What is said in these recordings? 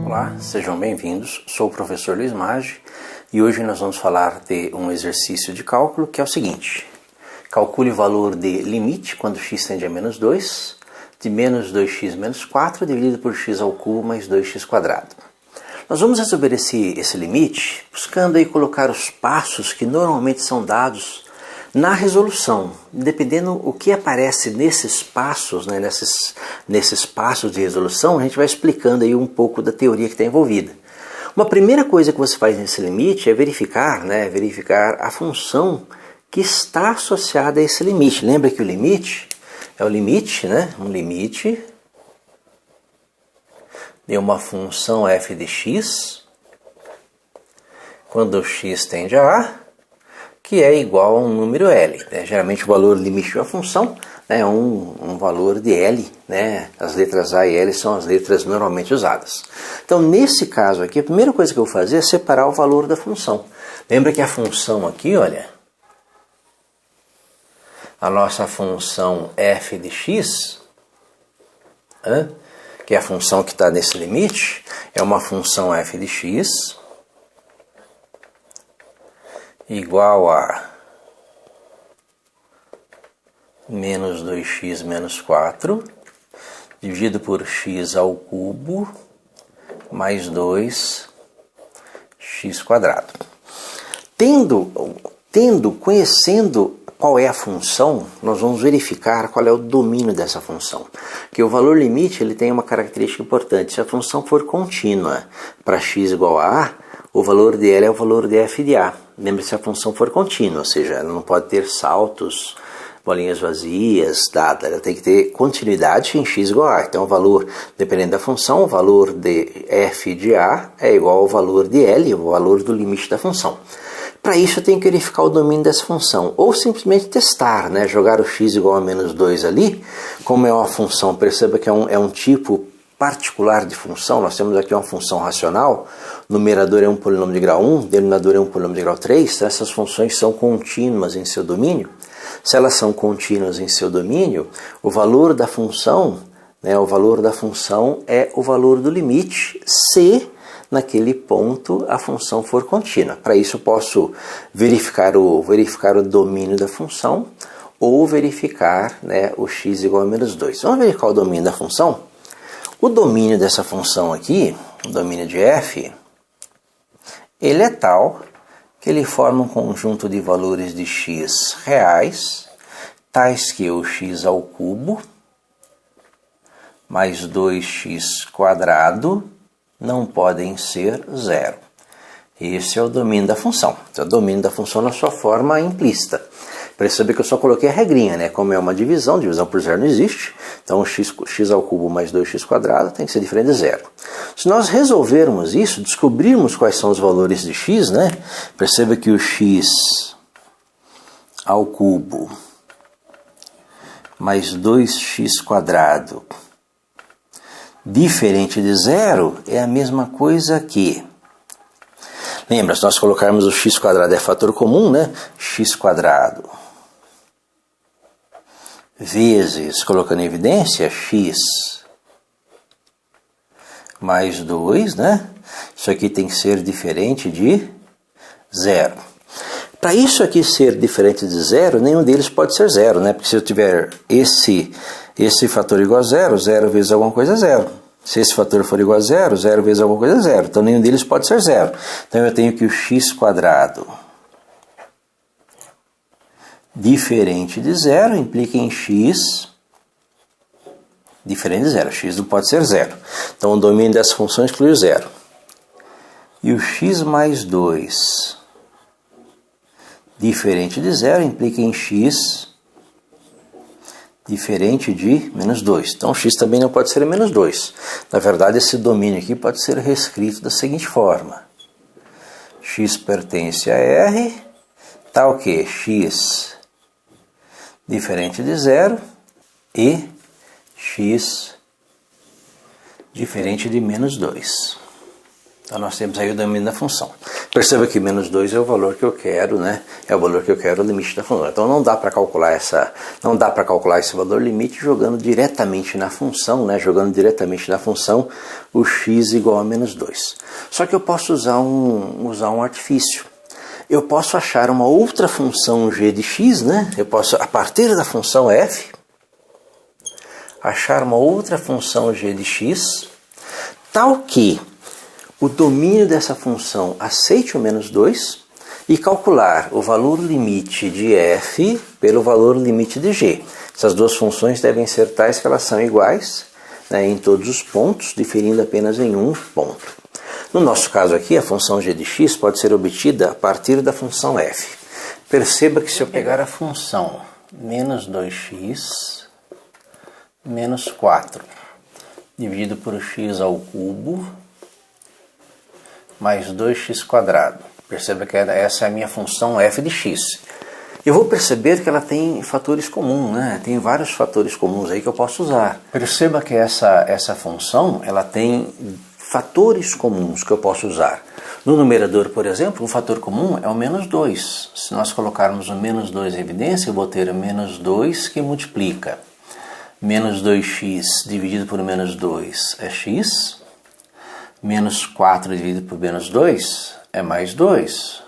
Olá, sejam bem-vindos. Sou o professor Luiz Maggi e hoje nós vamos falar de um exercício de cálculo que é o seguinte. Calcule o valor de limite quando x tende a menos 2 de menos 2x menos 4 dividido por x ao cubo mais 2x quadrado. Nós vamos resolver esse limite buscando aí colocar os passos que normalmente são dados na resolução, dependendo o que aparece nesses passos, né, nesses passos de resolução, a gente vai explicando aí um pouco da teoria que está envolvida. Uma primeira coisa que você faz nesse limite é verificar a função que está associada a esse limite. Lembra que o limite é o limite, né, um limite de uma função f de x, quando x tende a A, que é igual a um número L. Né? Geralmente o valor limite de uma função é um valor de L. Né? As letras A e L são as letras normalmente usadas. Então, nesse caso aqui, a primeira coisa que eu vou fazer é separar o valor da função. Lembra que a função aqui, olha, a nossa função f de x, que é a função que está nesse limite, é uma função f de x igual a menos 2x menos 4 dividido por x ao cubo mais 2x quadrado. Conhecendo qual é a função, nós vamos verificar qual é o domínio dessa função. Porque o valor limite ele tem uma característica importante. Se a função for contínua para x igual a A, o valor de L é o valor de f de A. Lembre-se, se a função for contínua, ou seja, ela não pode ter saltos, bolinhas vazias, dada. Ela tem que ter continuidade em x igual a A. Então, o valor, dependendo da função, o valor de f de A é igual ao valor de L, o valor do limite da função. Para isso, eu tenho que verificar o domínio dessa função. Ou simplesmente testar, né? Jogar o x igual a menos 2 ali. Como é uma função, perceba que é um tipo particular de função. Nós temos aqui uma função racional. O numerador é um polinômio de grau 1, o denominador é um polinômio de grau 3. Então, essas funções são contínuas em seu domínio. Se elas são contínuas em seu domínio, o valor da função, né, é o valor do limite se naquele ponto a função for contínua. Para isso eu posso verificar o domínio da função ou verificar, né, o x igual a menos 2. Vamos verificar o domínio da função? O domínio dessa função aqui, o domínio de f, ele é tal que ele forma um conjunto de valores de x reais, tais que o x ao cubo mais 2x quadrado não podem ser zero. Esse é o domínio da função. Então, o domínio da função na sua forma implícita. Percebe que eu só coloquei a regrinha, né? Como é uma divisão por zero não existe. Então, x ao cubo mais 2x quadrado tem que ser diferente de zero. Se nós resolvermos isso, descobrirmos quais são os valores de x, né? Perceba que o x ao cubo mais 2x quadrado diferente de zero é a mesma coisa que... Lembra, se nós colocarmos o x quadrado é fator comum, né? X quadrado vezes, colocando em evidência, x mais 2, né? Isso aqui tem que ser diferente de zero. Para isso aqui ser diferente de zero, nenhum deles pode ser zero, né? Porque se eu tiver esse fator igual a zero, zero vezes alguma coisa é zero. Se esse fator for igual a zero, zero vezes alguma coisa é zero. Então nenhum deles pode ser zero. Então eu tenho que o x quadrado diferente de zero implica em x diferente de zero. X não pode ser zero. Então o domínio dessa função exclui o zero. E o x mais 2 diferente de zero implica em x diferente de menos 2. Então, x também não pode ser menos 2. Na verdade, esse domínio aqui pode ser reescrito da seguinte forma. X pertence a R, tal que x diferente de zero e x diferente de menos 2. Então, nós temos aí o domínio da função. Perceba que menos 2 é o valor que eu quero, né? É o valor que eu quero, o limite da função. Então não dá para calcular esse valor limite jogando diretamente na função, né? Jogando diretamente na função o x igual a menos 2. Só que eu posso usar um artifício. Eu posso achar uma outra função g de x, né? Eu posso, a partir da função f, achar uma outra função g de x, tal que o domínio dessa função aceite o menos 2 e calcular o valor limite de f pelo valor limite de g. Essas duas funções devem ser tais que elas são iguais, né, em todos os pontos, diferindo apenas em um ponto. No nosso caso aqui, a função g de x pode ser obtida a partir da função f. Perceba que se eu pegar a função menos 2x menos 4 dividido por x ao cubo mais 2x². Perceba que essa é a minha função f de x. Eu vou perceber que ela tem fatores comuns, né? Tem vários fatores comuns aí que eu posso usar. Perceba que essa função ela tem fatores comuns que eu posso usar. No numerador, por exemplo, um fator comum é o menos 2. Se nós colocarmos o menos 2 em evidência, eu vou ter o menos 2 que multiplica. Menos 2x dividido por menos 2 é x. Menos 4 dividido por menos 2 é mais 2.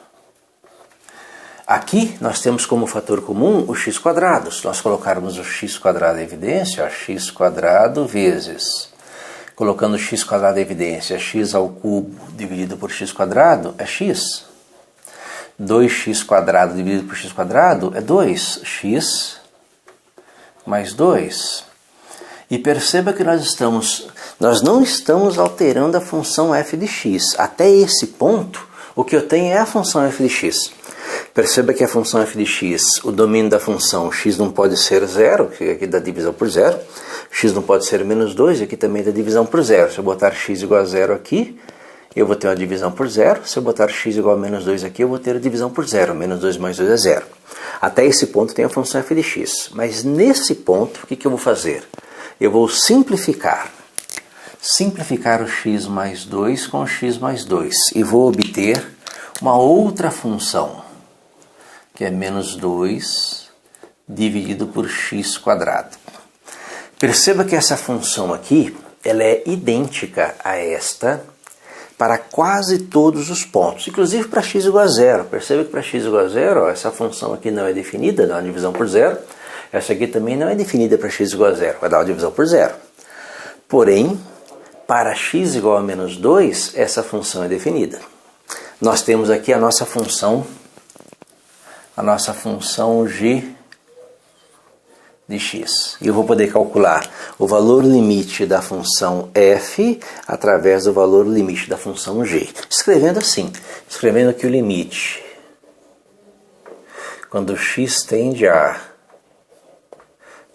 Aqui nós temos como fator comum o x². Se nós colocarmos o x² em evidência, x² vezes, colocando o x² em evidência, x ao cubo dividido por x² é x. 2x² dividido por x² é 2. X mais 2. E perceba que nós não estamos alterando a função f de x. Até esse ponto, o que eu tenho é a função f de x. Perceba que a função f de x, o domínio da função x não pode ser 0, que aqui dá divisão por 0. X não pode ser menos 2, aqui também dá divisão por 0. Se eu botar x igual a 0 aqui, eu vou ter uma divisão por 0. Se eu botar x igual a menos 2 aqui, eu vou ter a divisão por 0. Menos 2 mais 2 é 0. Até esse ponto tem a função f de x. Mas nesse ponto, o que eu vou fazer? Eu vou simplificar o x mais 2 com o x mais 2 e vou obter uma outra função, que é menos 2 dividido por x². Perceba que essa função aqui, ela é idêntica a esta para quase todos os pontos, inclusive para x igual a 0. Perceba que para x igual a 0, essa função aqui não é definida, dá uma divisão por 0. Essa aqui também não é definida para x igual a 0, vai dar uma divisão por 0. Porém, para x igual a menos 2, essa função é definida. Nós temos aqui a nossa função g de x. E eu vou poder calcular o valor limite da função f através do valor limite da função g. Escrevendo assim, escrevendo aqui o limite. Quando x tende a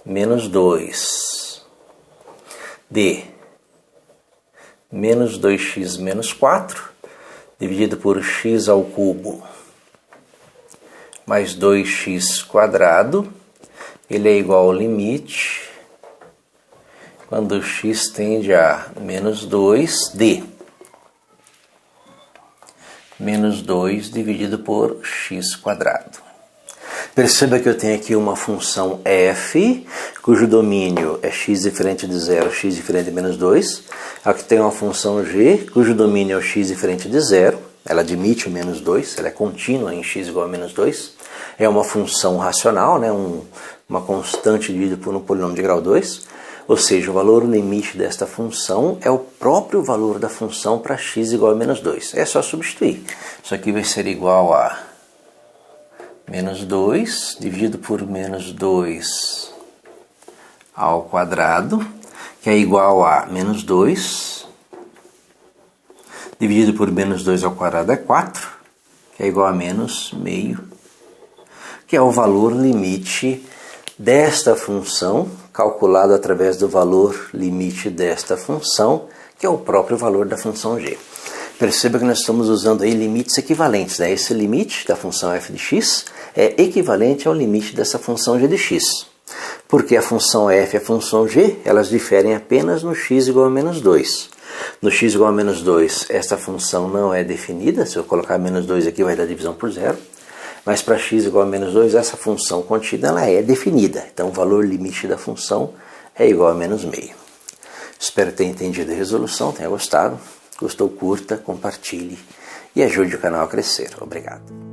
menos 2 de menos 2x menos 4 dividido por x ao cubo mais 2x², ele é igual ao limite quando x tende a menos 2 de menos 2 dividido por x². Perceba que eu tenho aqui uma função f, cujo domínio é x diferente de 0, x diferente de menos 2. Aqui tem uma função g, cujo domínio é o x diferente de 0. Ela admite o menos 2, ela é contínua em x igual a menos 2. É uma função racional, né? Uma constante dividida por um polinômio de grau 2. Ou seja, o valor limite desta função é o próprio valor da função para x igual a menos 2. É só substituir. Isso aqui vai ser igual a menos 2 dividido por menos 2 ao quadrado, que é igual a menos 2 dividido por menos 2 ao quadrado é 4, que é igual a menos meio, que é o valor limite desta função, calculado através do valor limite desta função, que é o próprio valor da função g. Perceba que nós estamos usando aí limites equivalentes, né? Esse limite da função f de x é equivalente ao limite dessa função g de x. Porque a função f e a função g, elas diferem apenas no x igual a menos 2. No x igual a menos 2, esta função não é definida. Se eu colocar menos 2 aqui, vai dar divisão por zero. Mas para x igual a menos 2, essa função contida ela é definida. Então o valor limite da função é igual a menos meio. Espero que tenha entendido a resolução, tenha gostado. Gostou, curta, compartilhe e ajude o canal a crescer. Obrigado.